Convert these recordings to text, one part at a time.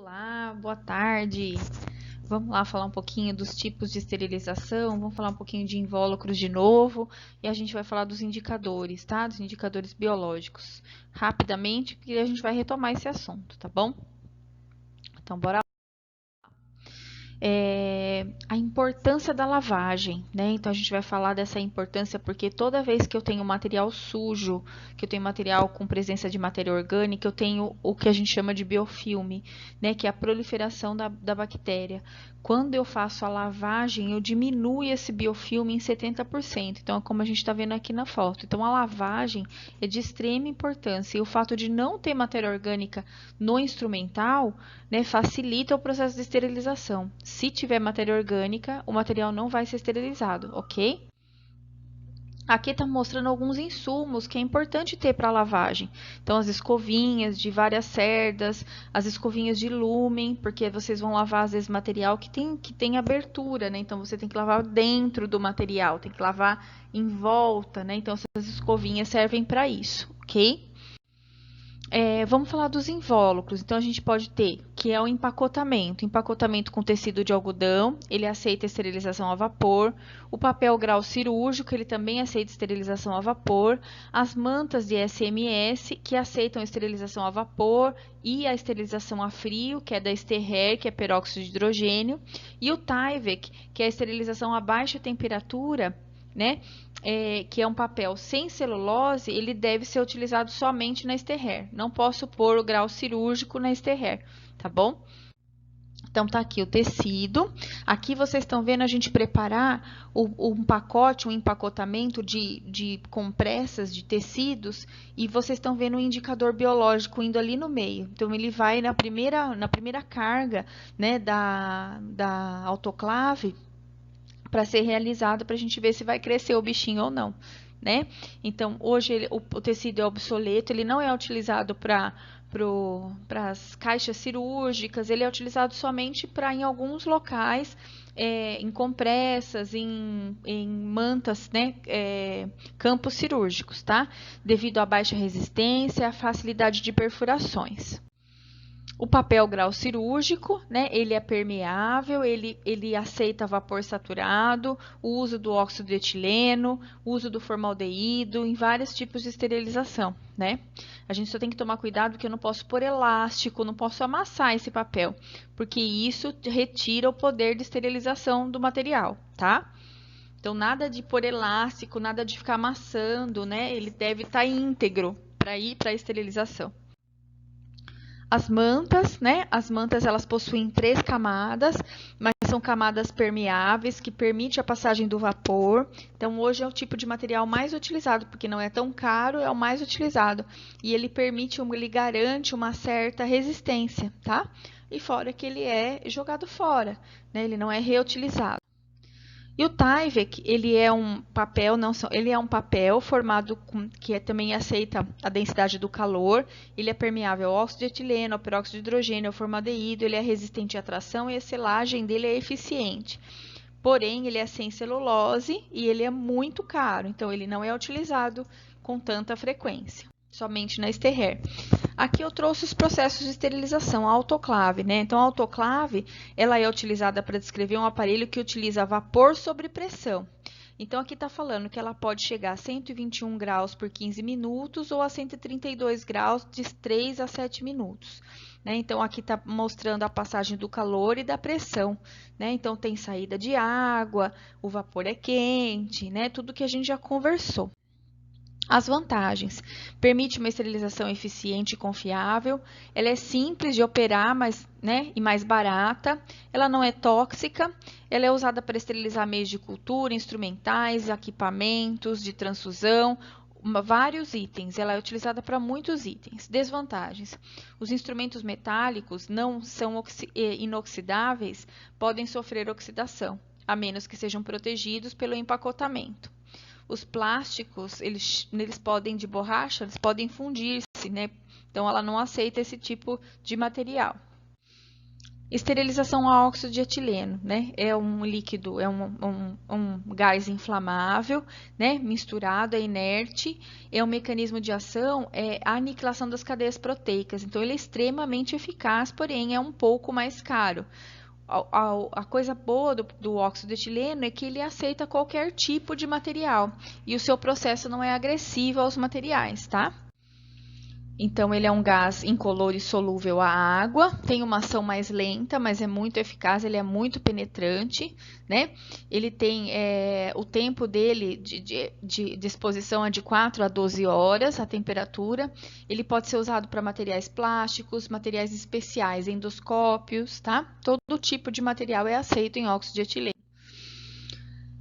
Olá, boa tarde. Vamos lá falar um pouquinho dos tipos de esterilização, vamos falar um pouquinho de invólucros de novo e a gente vai falar dos indicadores, tá? Dos indicadores biológicos. Rapidamente, porque a gente vai retomar esse assunto, tá bom? Então, bora lá. A importância da lavagem, né? Então a gente vai falar dessa importância porque toda vez que eu tenho material sujo, que eu tenho material com presença de matéria orgânica, eu tenho o que a gente chama de biofilme, né? Que é a proliferação da bactéria. Quando eu faço a lavagem, eu diminuo esse biofilme em 70%. Então, é como a gente está vendo aqui na foto. Então, a lavagem é de extrema importância. E o fato de não ter matéria orgânica no instrumental, né, facilita o processo de esterilização. Se tiver matéria orgânica, o material não vai ser esterilizado, ok? Aqui está mostrando alguns insumos que é importante ter para lavagem. Então, as escovinhas de várias cerdas, as escovinhas de lumen, porque vocês vão lavar, às vezes, material que tem abertura, né? Então, você tem que lavar dentro do material, tem que lavar em volta, né? Então, essas escovinhas servem para isso, ok? Vamos falar dos invólucros. Então, a gente pode ter, que é o empacotamento. Empacotamento com tecido de algodão, ele aceita esterilização a vapor. O papel grau cirúrgico, ele também aceita esterilização a vapor. As mantas de SMS, que aceitam esterilização a vapor e a esterilização a frio, que é da Sterher, que é peróxido de hidrogênio. E o Tyvek, que é a esterilização a baixa temperatura, né? Que é um papel sem celulose, ele deve ser utilizado somente na Sterher. Não posso pôr o grau cirúrgico na Sterher, tá bom? Então, tá aqui o tecido. Aqui vocês estão vendo a gente preparar um pacote, um empacotamento de compressas de tecidos e vocês estão vendo o indicador biológico indo ali no meio. Então, ele vai na primeira carga, né, da autoclave para ser realizado, para a gente ver se vai crescer o bichinho ou não, né? Então, hoje o tecido é obsoleto, ele não é utilizado para as caixas cirúrgicas, ele é utilizado somente para, em alguns locais, em compressas, em mantas, né? Campos cirúrgicos, tá? Devido à baixa resistência e à facilidade de perfurações. O papel grau cirúrgico, né, ele é permeável, ele aceita vapor saturado, o uso do óxido de etileno, o uso do formaldeído, em vários tipos de esterilização, né? A gente só tem que tomar cuidado porque eu não posso pôr elástico, não posso amassar esse papel, porque isso retira o poder de esterilização do material, tá? Então, nada de pôr elástico, nada de ficar amassando, né? Ele deve estar íntegro para ir para a esterilização. As mantas, né? As mantas elas possuem 3 camadas, mas são camadas permeáveis que permite a passagem do vapor. Então, hoje é o tipo de material mais utilizado, porque não é tão caro, é o mais utilizado. E ele garante uma certa resistência, tá? E fora que ele é jogado fora, né? Ele não é reutilizado. E o Tyvek, ele é um papel, ele é um papel formado que também aceita a densidade do calor, ele é permeável ao óxido de etileno, ao peróxido de hidrogênio, ao formaldeído, ele é resistente à tração e a selagem dele é eficiente. Porém, ele é sem celulose e ele é muito caro, então ele não é utilizado com tanta frequência, somente na Sterher. Aqui eu trouxe os processos de esterilização, a autoclave, né? Então, a autoclave, ela é utilizada para descrever um aparelho que utiliza vapor sobre pressão. Então, aqui está falando que ela pode chegar a 121 graus por 15 minutos ou a 132 graus de 3 a 7 minutos. Né? Então, aqui está mostrando a passagem do calor e da pressão. Né? Então, tem saída de água, o vapor é quente, né? Tudo que a gente já conversou. As vantagens: permite uma esterilização eficiente e confiável, ela é simples de operar, né, e mais barata, ela não é tóxica, ela é usada para esterilizar meios de cultura, instrumentais, equipamentos de transfusão, vários itens, ela é utilizada para muitos itens. Desvantagens: os instrumentos metálicos não são inoxidáveis, podem sofrer oxidação, a menos que sejam protegidos pelo empacotamento. Os plásticos, eles podem, de borracha, eles podem fundir-se, né? Então, ela não aceita esse tipo de material. Esterilização a óxido de etileno, né? É um líquido, é um gás inflamável, né? Misturado, é inerte. É um mecanismo de ação, é a aniquilação das cadeias proteicas. Então, ele é extremamente eficaz, porém é um pouco mais caro. A coisa boa do óxido de etileno é que ele aceita qualquer tipo de material e o seu processo não é agressivo aos materiais, tá? Então, ele é um gás incolor e solúvel à água, tem uma ação mais lenta, mas é muito eficaz, ele é muito penetrante, né? Ele tem o tempo dele de exposição é de 4 a 12 horas, a temperatura. Ele pode ser usado para materiais plásticos, materiais especiais, endoscópios, tá? Todo tipo de material é aceito em óxido de etileno.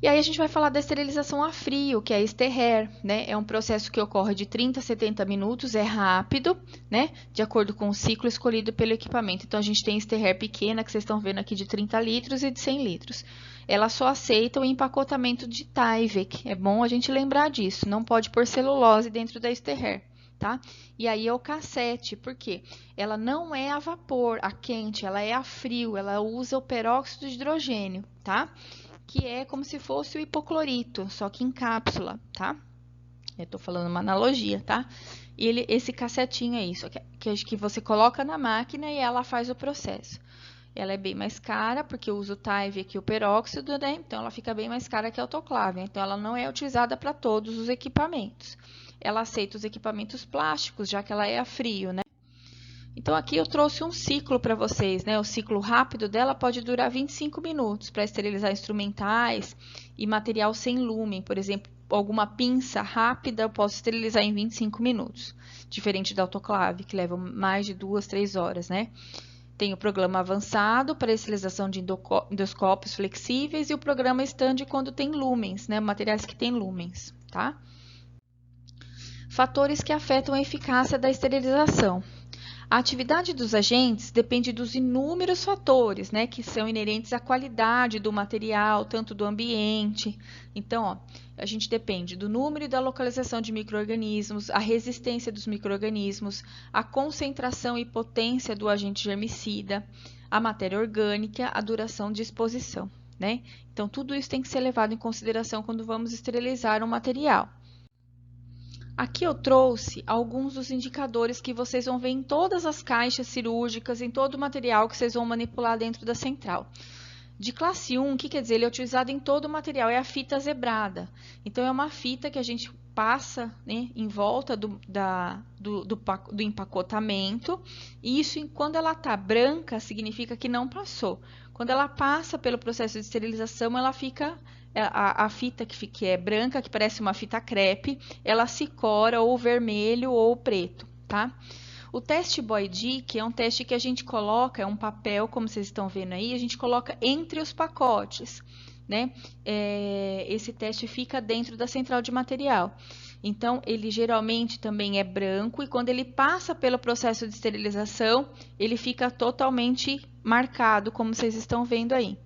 E aí a gente vai falar da esterilização a frio, que é a Sterhair, né? É um processo que ocorre de 30 a 70 minutos, é rápido, né? De acordo com o ciclo escolhido pelo equipamento. Então, a gente tem Sterhair pequena, que vocês estão vendo aqui, de 30 litros e de 100 litros. Ela só aceita o empacotamento de Tyvek. É bom a gente lembrar disso. Não pode pôr celulose dentro da Sterhair, tá? E aí é o cassete, por quê? Ela não é a vapor, a quente, ela é a frio. Ela usa o peróxido de hidrogênio, tá? Que é como se fosse o hipoclorito, só que em cápsula, tá? Eu tô falando uma analogia, tá? E esse cassetinho é isso, que você coloca na máquina e ela faz o processo. Ela é bem mais cara, porque eu uso o Tyvek e o peróxido, né? Então, ela fica bem mais cara que a autoclave. Então, ela não é utilizada para todos os equipamentos. Ela aceita os equipamentos plásticos, já que ela é a frio, né? Então, aqui eu trouxe um ciclo para vocês, né? O ciclo rápido dela pode durar 25 minutos para esterilizar instrumentais e material sem lumen. Por exemplo, alguma pinça rápida eu posso esterilizar em 25 minutos, diferente da autoclave, que leva mais de 2, 3 horas, né? Tem o programa avançado para esterilização de endoscópios flexíveis e o programa stand quando tem lumens, né? Materiais que têm lumens, tá? Fatores que afetam a eficácia da esterilização. A atividade dos agentes depende dos inúmeros fatores, né, que são inerentes à qualidade do material, tanto do ambiente. Então, ó, a gente depende do número e da localização de micro-organismos, a resistência dos micro-organismos, a concentração e potência do agente germicida, a matéria orgânica, a duração de exposição, né? Então, tudo isso tem que ser levado em consideração quando vamos esterilizar um material. Aqui eu trouxe alguns dos indicadores que vocês vão ver em todas as caixas cirúrgicas, em todo o material que vocês vão manipular dentro da central. De classe 1, o que quer dizer? Ele é utilizado em todo o material, é a fita zebrada. Então, é uma fita que a gente passa, né, em volta do empacotamento. E isso, quando ela está branca, significa que não passou. Quando ela passa pelo processo de esterilização, ela fica... A fita que é branca, que parece uma fita crepe, ela se cora ou vermelho ou preto, tá? O teste Boyd, que é um teste que a gente coloca, é um papel, como vocês estão vendo aí, a gente coloca entre os pacotes, né? Esse teste fica dentro da central de material. Então, ele geralmente também é branco e quando ele passa pelo processo de esterilização, ele fica totalmente marcado, como vocês estão vendo aí.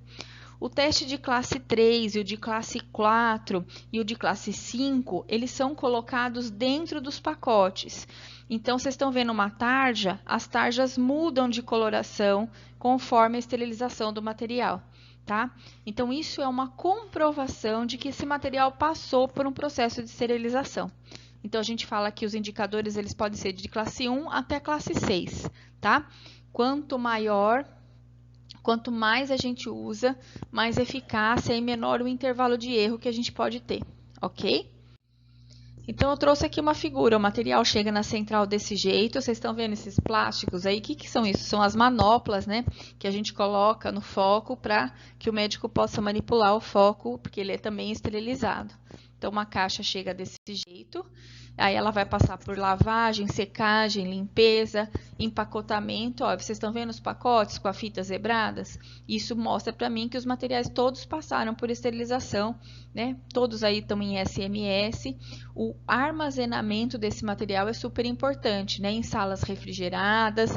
O teste de classe 3 e o de classe 4 e o de classe 5, eles são colocados dentro dos pacotes. Então, vocês estão vendo uma tarja, as tarjas mudam de coloração conforme a esterilização do material, tá? Então, isso é uma comprovação de que esse material passou por um processo de esterilização. Então, a gente fala que os indicadores eles podem ser de classe 1 até classe 6, tá? Quanto mais a gente usa, mais eficácia e menor o intervalo de erro que a gente pode ter, ok? Então, eu trouxe aqui uma figura, o material chega na central desse jeito, vocês estão vendo esses plásticos aí? O que são isso? São as manoplas, né, que a gente coloca no foco para que o médico possa manipular o foco, porque ele é também esterilizado. Então, uma caixa chega desse jeito, aí ela vai passar por lavagem, secagem, limpeza, empacotamento. Ó, vocês estão vendo os pacotes com as fitas zebradas? Isso mostra para mim que os materiais todos passaram por esterilização, né? Todos aí estão em SMS. O armazenamento desse material é super importante, né? Em salas refrigeradas,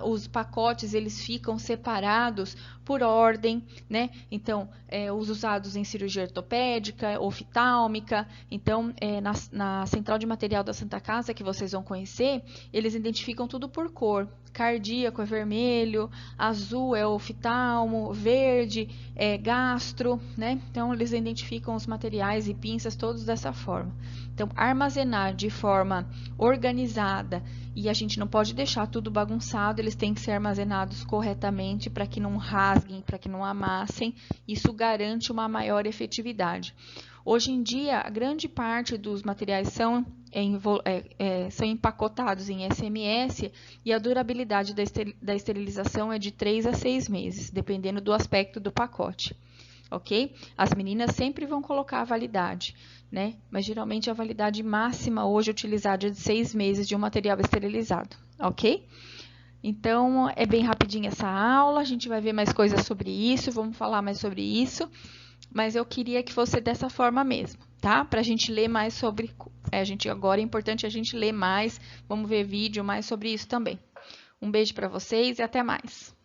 os pacotes eles ficam separados por ordem, né? Então, os usados em cirurgia ortopédica, oftalmo, oftálmica. Então, na central de material da Santa Casa, que vocês vão conhecer, eles identificam tudo por cor. Cardíaco é vermelho, azul é oftalmo, verde é gastro, né? Então, eles identificam os materiais e pinças todos dessa forma. Então, armazenar de forma organizada, e a gente não pode deixar tudo bagunçado, eles têm que ser armazenados corretamente para que não rasguem, para que não amassem. Isso garante uma maior efetividade. Hoje em dia, a grande parte dos materiais são empacotados em SMS e a durabilidade da esterilização é de 3 a 6 meses, dependendo do aspecto do pacote. Ok? As meninas sempre vão colocar a validade, né? Mas geralmente a validade máxima hoje utilizada é de 6 meses de um material esterilizado, ok? Então, é bem rapidinho essa aula, a gente vai ver mais coisas sobre isso, vamos falar mais sobre isso, mas eu queria que fosse dessa forma mesmo, tá? Para a gente ler mais sobre, agora é importante a gente ler mais, vamos ver vídeo mais sobre isso também. Um beijo para vocês e até mais.